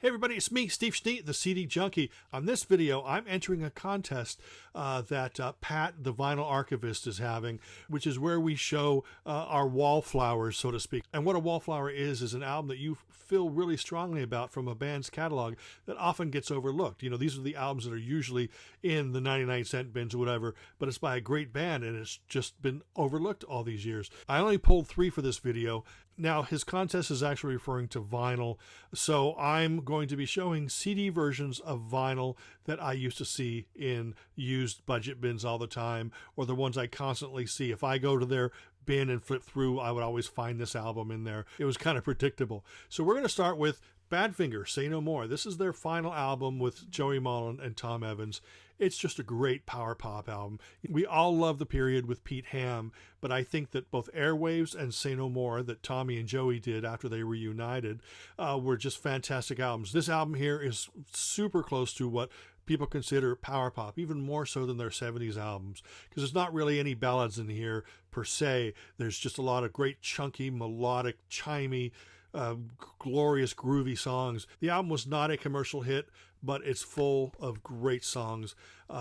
Hey everybody, it's me, Steve Schnee, the CD Junkie. On this video, I'm entering a contest that Pat, the vinyl archivist, is having, which is where we show our wallflowers, so to speak. And what a wallflower is an album that you feel really strongly about from a band's catalog that often gets overlooked. You know, these are the albums that are usually in the 99-cent bins or whatever, but it's by a great band and it's just been overlooked all these years. I only pulled 3 for this video. Now, his contest is actually referring to vinyl, so I'm going to be showing CD versions of vinyl that I used to see in used budget bins all the time, or the ones I constantly see. If I go to their bin and flip through, I would always find this album in there. It was kind of predictable. So we're going to start with Badfinger Say No More. This is their final album with Joey Mullen and Tom Evans. It's just a great power pop album. We all love the period with Pete Ham, but I think that both Airwaves and Say No More that Tommy and Joey did after they reunited were just fantastic albums. This album here is super close to what people consider power pop, even more so than their 70s albums, because there's not really any ballads in here per se. There's just a lot of great chunky, melodic, chimey, glorious, groovy songs. The album was not a commercial hit, but it's full of great songs.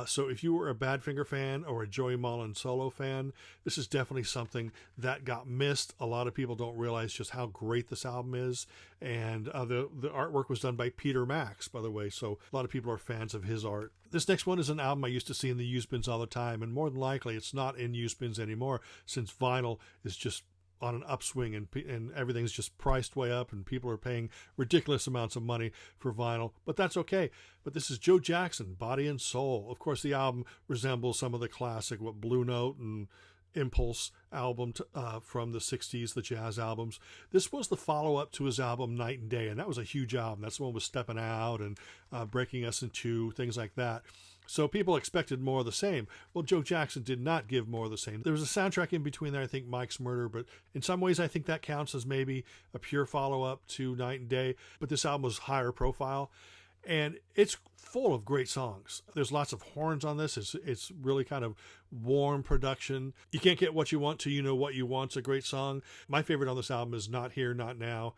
So if you were a Badfinger fan or a Joey Mullen solo fan, this is definitely something that got missed. A lot of people don't realize just how great this album is. And the artwork was done by Peter Max, by the way, so a lot of people are fans of his art. This next one is an album I used to see in the used bins all the time, and more than likely it's not in used bins anymore, since vinyl is just on an upswing and everything's just priced way up and people are paying ridiculous amounts of money for vinyl, but that's okay. But this is Joe Jackson, Body and Soul. Of course, the album resembles some of the classic Blue Note and Impulse album from the 60s, the jazz albums. This was the follow-up to his album Night and Day, and that was a huge album. That's the one with Steppin' Out and Breaking Us in Two, things like that. So people expected more of the same. Well, Joe Jackson did not give more of the same. There was a soundtrack in between there, I think Mike's Murder, but in some ways I think that counts as maybe a pure follow-up to Night and Day. But this album was higher profile, and it's full of great songs. There's lots of horns on this. It's really kind of warm production. You can't get what you want till you know what you want's a great song. My favorite on this album is Not Here, Not Now.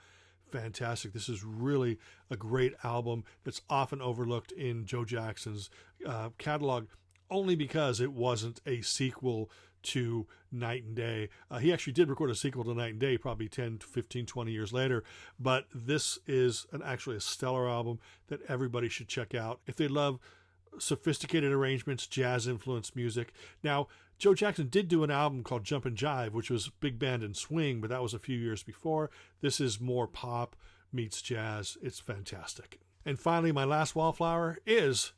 Fantastic. This is really a great album that's often overlooked in Joe Jackson's catalog, only because it wasn't a sequel to Night and Day. He actually did record a sequel to Night and Day probably 10, 15, 20 years later, but this is actually a stellar album that everybody should check out if they love sophisticated arrangements, jazz-influenced music. Now, Joe Jackson did do an album called Jump and Jive, which was big band and swing, but that was a few years before. This is more pop meets jazz. It's fantastic. And finally, my last wallflower is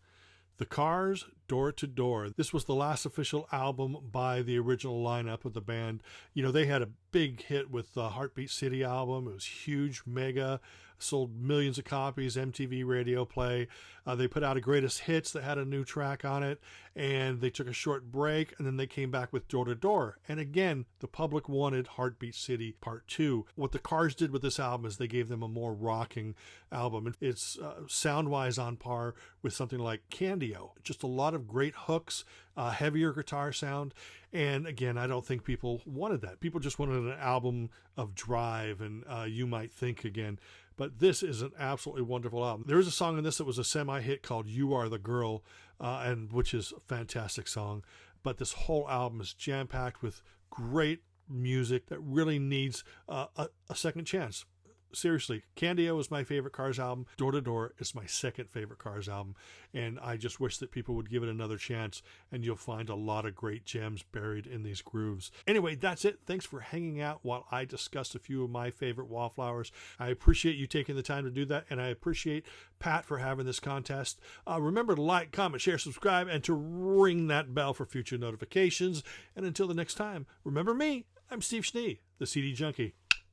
The Cars, Door to Door. This was the last official album by the original lineup of the band. You know, they had a big hit with the Heartbeat City album. It was huge, mega, sold millions of copies, MTV radio play. They put out a greatest hits that had a new track on it, and they took a short break, and then they came back with Door to Door. And again, the public wanted Heartbeat City Part 2. What the Cars did with this album is they gave them a more rocking album. It's sound-wise on par with something like Candio. Just a lot of great hooks, heavier guitar sound. And again, I don't think people wanted that. People just wanted an album of drive and You Might Think Again. But this is an absolutely wonderful album. There is a song in this that was a semi-hit called You Are the Girl, and which is a fantastic song. But this whole album is jam-packed with great music that really needs a second chance. Seriously, Candio is my favorite Cars album. Door to Door is my second favorite Cars album. And I just wish that people would give it another chance, and you'll find a lot of great gems buried in these grooves. Anyway, that's it. Thanks for hanging out while I discussed a few of my favorite wallflowers. I appreciate you taking the time to do that, and I appreciate Pat for having this contest. Remember to like, comment, share, subscribe, and to ring that bell for future notifications. And until the next time, remember me, I'm Steve Schnee, the CD Junkie.